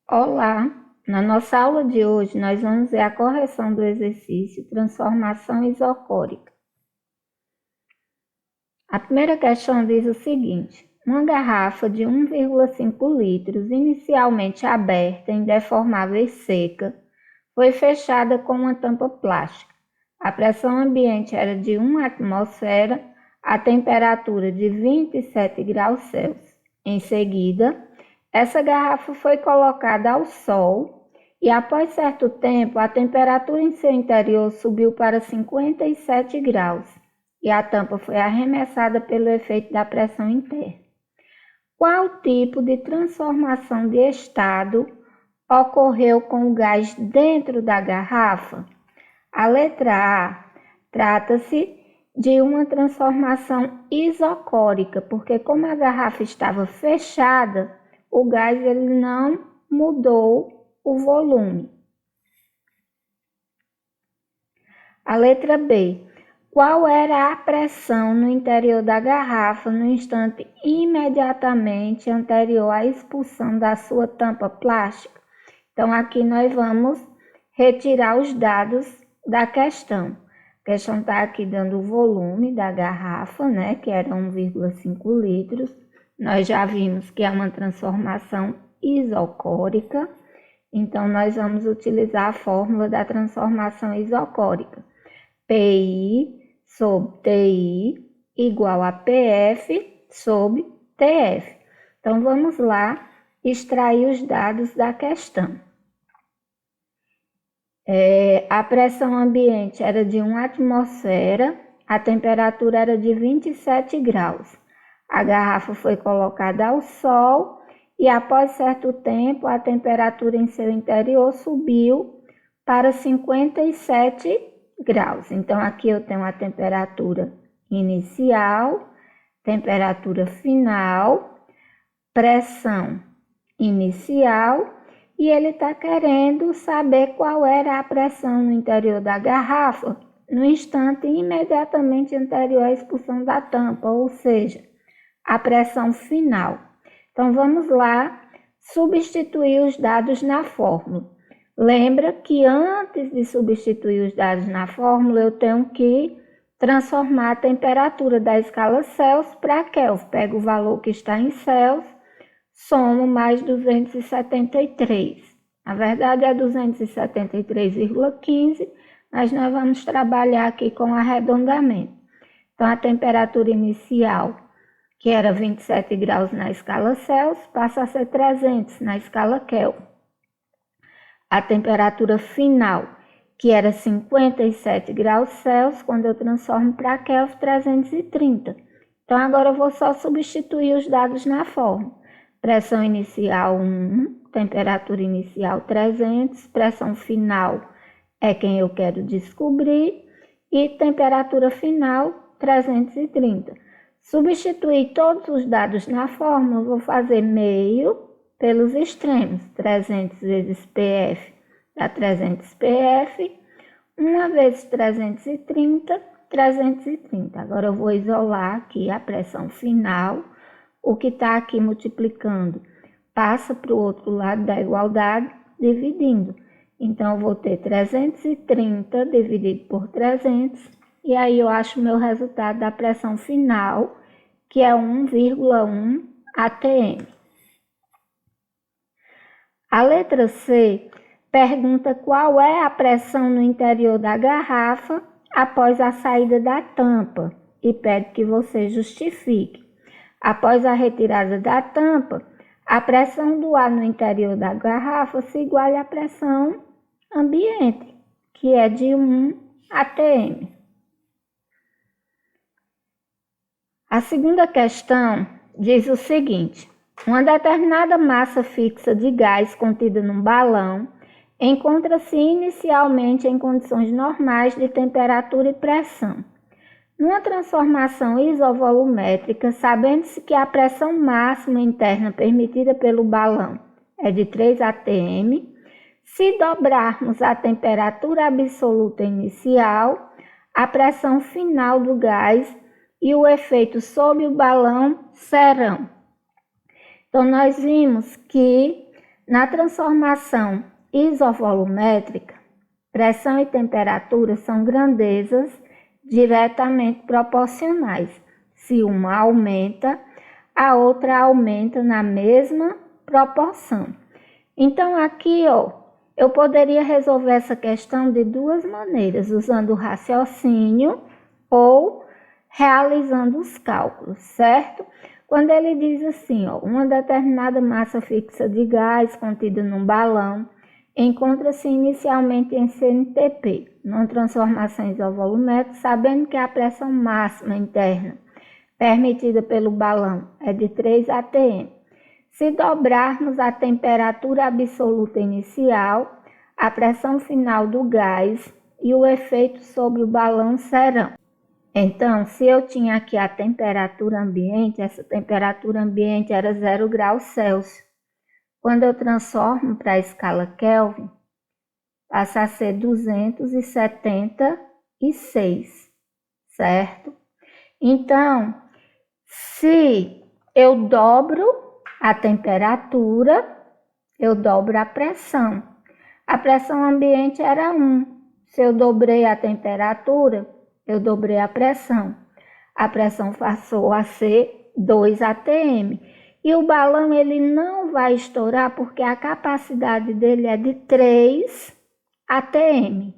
Olá! Na nossa aula de hoje, nós vamos ver a correção do exercício transformação isocórica. A primeira questão diz o seguinte: uma garrafa de 1,5 litros, inicialmente aberta, indeformável e seca, foi fechada com uma tampa plástica. A pressão ambiente era de 1 atmosfera, a temperatura de 27 graus Celsius. Em seguida, essa garrafa foi colocada ao sol e, após certo tempo, a temperatura em seu interior subiu para 57 graus e a tampa foi arremessada pelo efeito da pressão interna. Qual tipo de transformação de estado ocorreu com o gás dentro da garrafa? A letra A trata-se de uma transformação isocórica, porque como a garrafa estava fechada, o gás ele não mudou o volume. A letra B. Qual era a pressão no interior da garrafa no instante imediatamente anterior à expulsão da sua tampa plástica? Então, aqui nós vamos retirar os dados da questão. A questão está aqui dando o volume da garrafa, né, que era 1,5 litros. Nós já vimos que é uma transformação isocórica, então nós vamos utilizar a fórmula da transformação isocórica. PI sobre TI igual a PF sobre TF. Então vamos lá extrair os dados da questão. A pressão ambiente era de 1 atmosfera, a temperatura era de 27 graus. A garrafa foi colocada ao sol e, após certo tempo, a temperatura em seu interior subiu para 57 graus. Então, aqui eu tenho a temperatura inicial, temperatura final, pressão inicial, e ele está querendo saber qual era a pressão no interior da garrafa no instante imediatamente anterior à expulsão da tampa, ou seja, a pressão final. Então, vamos lá substituir os dados na fórmula. Lembra que antes de substituir os dados na fórmula, eu tenho que transformar a temperatura da escala Celsius para Kelvin. Pego o valor que está em Celsius, somo mais 273. Na verdade, é 273,15, mas nós vamos trabalhar aqui com arredondamento. Então, a temperatura inicial, que era 27 graus na escala Celsius, passa a ser 300 na escala Kelvin. A temperatura final, que era 57 graus Celsius, quando eu transformo para Kelvin, 330. Então, agora eu vou só substituir os dados na fórmula. Pressão inicial 1, temperatura inicial 300, pressão final é quem eu quero descobrir e temperatura final 330. Substituir todos os dados na fórmula, vou fazer meio pelos extremos. 300 vezes PF dá 300 PF, 1 vezes 330, 330. Agora eu vou isolar aqui a pressão final. O que está aqui multiplicando passa para o outro lado da igualdade, dividindo. Então, eu vou ter 330 dividido por 300, e aí eu acho o meu resultado da pressão final, que é 1,1 atm. A letra C pergunta qual é a pressão no interior da garrafa após a saída da tampa e pede que você justifique. Após a retirada da tampa, a pressão do ar no interior da garrafa se iguala à pressão ambiente, que é de 1 atm. A segunda questão diz o seguinte: uma determinada massa fixa de gás contida num balão encontra-se inicialmente em condições normais de temperatura e pressão. Numa transformação isovolumétrica, sabendo-se que a pressão máxima interna permitida pelo balão é de 3 atm, se dobrarmos a temperatura absoluta inicial, a pressão final do gás e o efeito sobre o balão serão. Então, nós vimos que Na transformação isovolumétrica, pressão e temperatura são grandezas diretamente proporcionais. Se uma aumenta, a outra aumenta na mesma proporção. Então, aqui, eu poderia resolver essa questão de duas maneiras, usando o raciocínio ou realizando os cálculos, certo? Quando ele diz assim, uma determinada massa fixa de gás contida num balão encontra-se inicialmente em CNTP, numa transformação isovolumétrica, sabendo que a pressão máxima interna permitida pelo balão é de 3 atm. Se dobrarmos a temperatura absoluta inicial, a pressão final do gás e o efeito sobre o balão serão. Então, se eu tinha aqui a temperatura ambiente, essa temperatura ambiente era 0 graus Celsius. Quando eu transformo para a escala Kelvin, passa a ser 276, certo? Então, se eu dobro a temperatura, eu dobro a pressão. A pressão ambiente era 1. Se eu dobrei a temperatura, eu dobrei a pressão. A pressão passou a ser 2 atm. E o balão ele não vai estourar porque a capacidade dele é de 3 atm.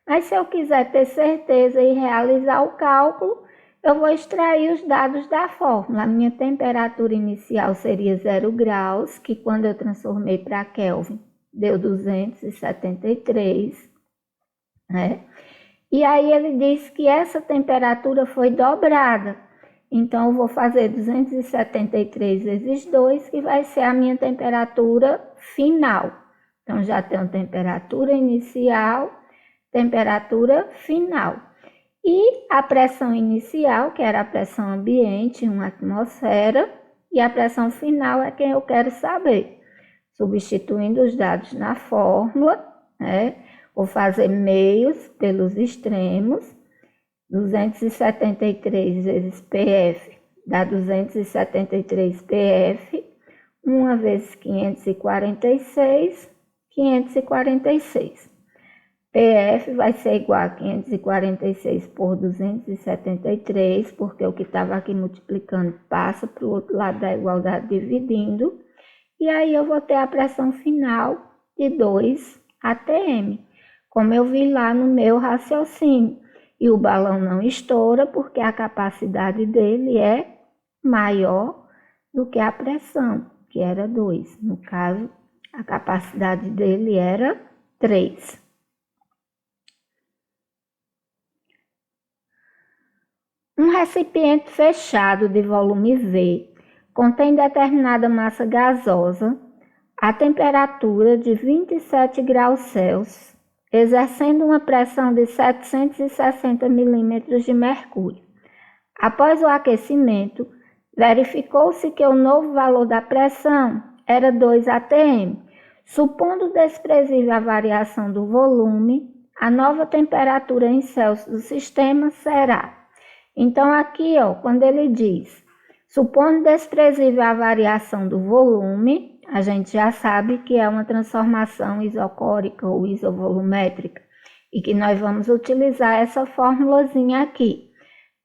Mas se eu quiser ter certeza e realizar o cálculo, eu vou extrair os dados da fórmula. A minha temperatura inicial seria 0 graus, que quando eu transformei para Kelvin, deu 273, né? E aí ele diz que essa temperatura foi dobrada. Então, eu vou fazer 273 vezes 2, que vai ser a minha temperatura final. Então, já tenho temperatura inicial, temperatura final. E a pressão inicial, que era a pressão ambiente, 1 atmosfera, e a pressão final é quem eu quero saber. Substituindo os dados na fórmula, né? Vou fazer meios pelos extremos. 273 vezes PF dá 273 PF. 1 vezes 546, 546. PF vai ser igual a 546 por 273, porque o que estava aqui multiplicando passa para o outro lado da igualdade dividindo. E aí eu vou ter a pressão final de 2 atm, como eu vi lá no meu raciocínio. E o balão não estoura porque a capacidade dele é maior do que a pressão, que era 2. No caso, a capacidade dele era 3. Um recipiente fechado de volume V contém determinada massa gasosa a temperatura de 27 graus Celsius, exercendo uma pressão de 760 milímetros de mercúrio. Após o aquecimento, verificou-se que o novo valor da pressão era 2 atm. Supondo desprezível a variação do volume, a nova temperatura em Celsius do sistema será. Então, aqui, quando ele diz, supondo desprezível a variação do volume, a gente já sabe que é uma transformação isocórica ou isovolumétrica e que nós vamos utilizar essa formulazinha aqui.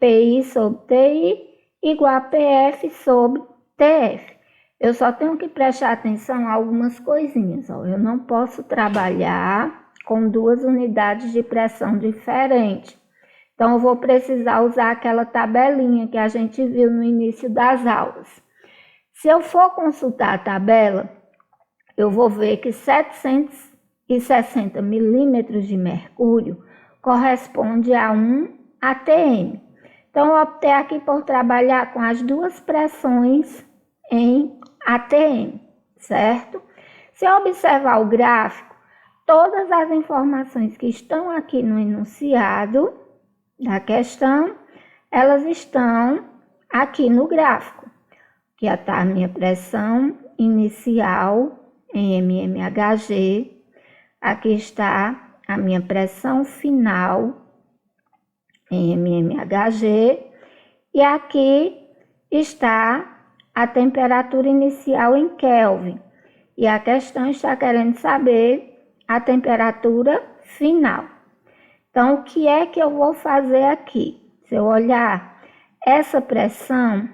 PI sobre TI igual a PF sobre TF. Eu só tenho que prestar atenção a algumas coisinhas. Eu não posso trabalhar com duas unidades de pressão diferentes. Então, eu vou precisar usar aquela tabelinha que a gente viu no início das aulas. Se eu for consultar a tabela, eu vou ver que 760 milímetros de mercúrio corresponde a 1 atm. Então, eu optei aqui por trabalhar com as duas pressões em atm, certo? Se eu observar o gráfico, todas as informações que estão aqui no enunciado da questão, elas estão aqui no gráfico, que está a minha pressão inicial em mmHg, aqui está a minha pressão final em mmHg, e aqui está a temperatura inicial em Kelvin. e a questão está querendo saber a temperatura final. Então, o que é que eu vou fazer aqui? Se eu olhar, essa pressão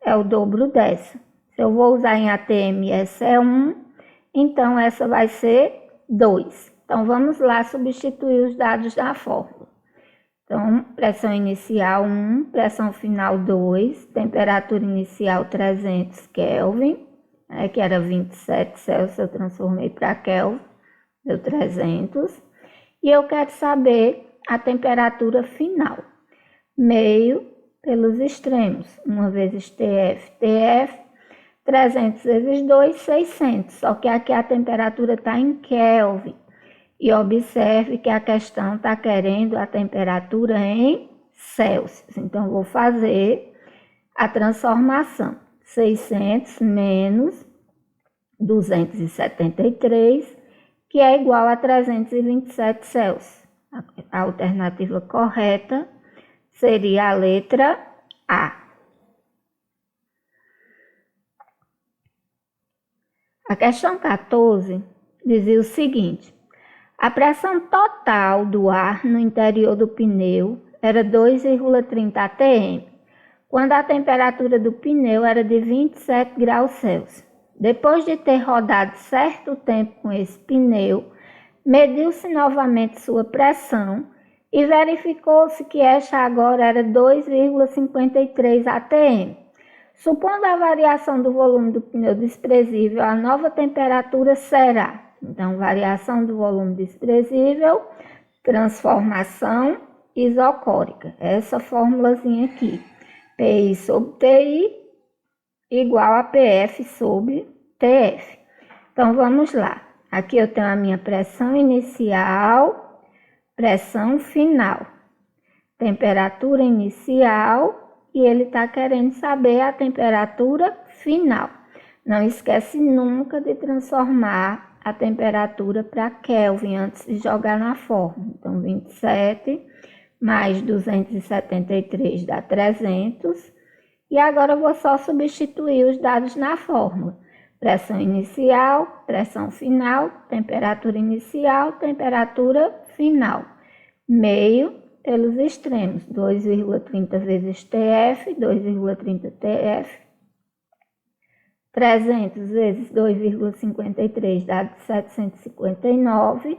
é o dobro dessa. Se eu vou usar em ATM, essa é 1, então essa vai ser 2. Então, vamos lá substituir os dados da fórmula. Então, pressão inicial 1, pressão final 2, temperatura inicial 300 Kelvin, que era 27 Celsius, eu transformei para Kelvin, deu 300. E eu quero saber a temperatura final. Meio pelos extremos, 1 vezes TF, 300 vezes 2, 600. Só que aqui a temperatura está em Kelvin. E observe que a questão está querendo a temperatura em Celsius. Então, vou fazer a transformação. 600 menos 273, que é igual a 327 Celsius. A alternativa correta seria a letra A. A questão 14 dizia o seguinte: a pressão total do ar no interior do pneu era 2,30 atm, quando a temperatura do pneu era de 27 graus Celsius. Depois de ter rodado certo tempo com esse pneu, mediu-se novamente sua pressão e verificou-se que esta agora era 2,53 atm. Supondo a variação do volume do pneu desprezível, a nova temperatura será... Então, variação do volume desprezível, transformação isocórica. Essa formulazinha aqui. PI sobre TI igual a PF sobre TF. Então, vamos lá. Aqui eu tenho a minha pressão inicial, pressão final. Temperatura inicial e ele está querendo saber a temperatura final. Não esquece nunca de transformar a temperatura para Kelvin antes de jogar na fórmula. Então, 27 mais 273 dá 300. E agora eu vou só substituir os dados na fórmula. Pressão inicial, pressão final, temperatura inicial, temperatura final. Meio pelos extremos, 2,30 vezes TF, 2,30 TF. 300 vezes 2,53 dá 759.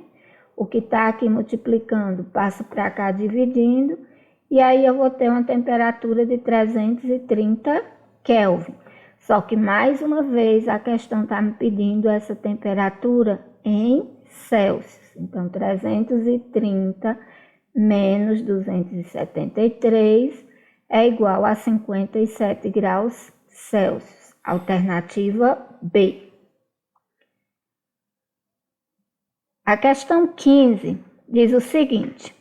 O que está aqui multiplicando, passo para cá dividindo. E aí eu vou ter uma temperatura de 330 Kelvin. Só que mais uma vez a questão está me pedindo essa temperatura em Celsius. Então 330 menos 273 é igual a 57 graus Celsius. Alternativa B. A questão 15 diz o seguinte: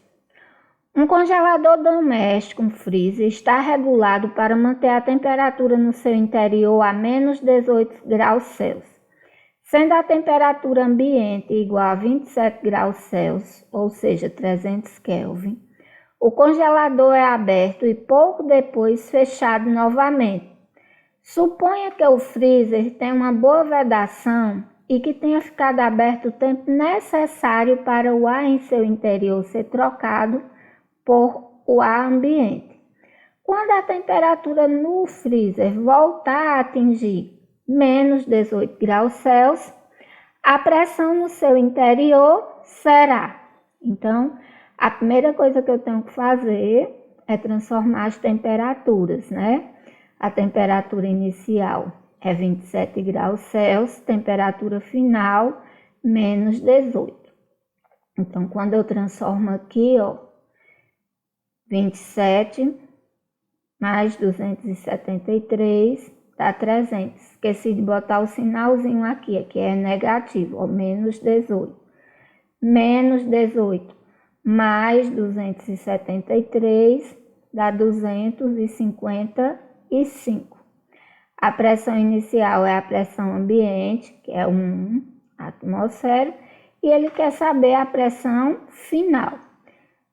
um congelador doméstico, um freezer, está regulado para manter a temperatura no seu interior a menos 18 graus Celsius. Sendo a temperatura ambiente igual a 27 graus Celsius, ou seja, 300 Kelvin, o congelador é aberto e pouco depois fechado novamente. Suponha que o freezer tenha uma boa vedação e que tenha ficado aberto o tempo necessário para o ar em seu interior ser trocado por o ar ambiente. Quando a temperatura no freezer voltar a atingir menos 18 graus Celsius, a pressão no seu interior será. Então, a primeira coisa que eu tenho que fazer é transformar as temperaturas, né? A temperatura inicial é 27 graus Celsius, temperatura final menos 18. Então, quando eu transformo aqui, 27 mais 273 dá 300. Esqueci de botar o sinalzinho aqui é negativo, menos 18. Menos 18 mais 273 dá 255. A pressão inicial é a pressão ambiente, que é 1 atmosfera, e ele quer saber a pressão final.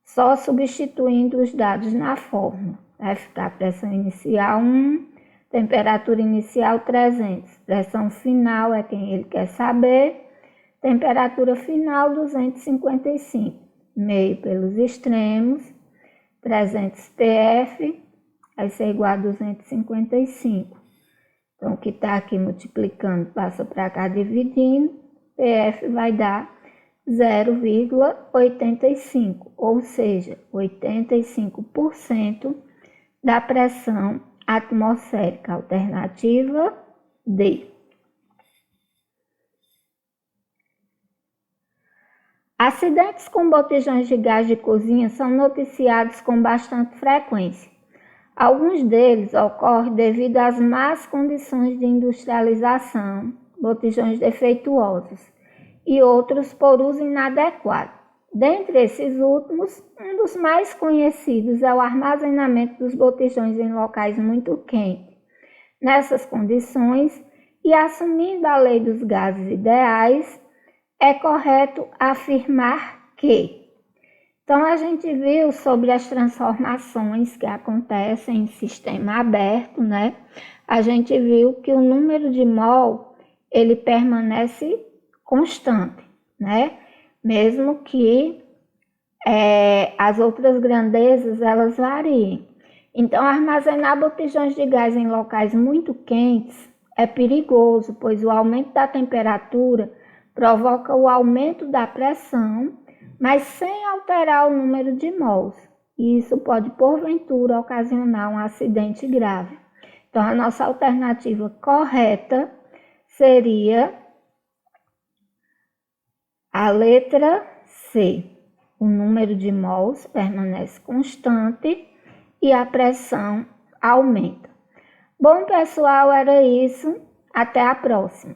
Só substituindo os dados na fórmula. Vai ficar a pressão inicial 1, Temperatura inicial 300, pressão final é quem ele quer saber. Temperatura final 255, meio pelos extremos, 300 PF vai ser igual a 255. Então, o que está aqui multiplicando passa para cá dividindo, PF vai dar 0,85, ou seja, 85% da pressão atmosférica. Alternativa D. Acidentes com botijões de gás de cozinha são noticiados com bastante frequência. Alguns deles ocorrem devido às más condições de industrialização, botijões defeituosos, e outros por uso inadequado. Dentre esses últimos, um dos mais conhecidos é o armazenamento dos botijões em locais muito quentes. Nessas condições, e assumindo a lei dos gases ideais, é correto afirmar que. Então, a gente viu sobre as transformações que acontecem em sistema aberto, né? A gente viu que o número de mol, ele permanece constante, né? Mesmo que as outras grandezas, elas variem. Então, armazenar botijões de gás em locais muito quentes é perigoso, pois o aumento da temperatura provoca o aumento da pressão, mas sem alterar o número de mols. E isso pode, porventura, ocasionar um acidente grave. Então, a nossa alternativa correta seria a letra C. O número de mols permanece constante e a pressão aumenta. Bom, pessoal, era isso. Até a próxima.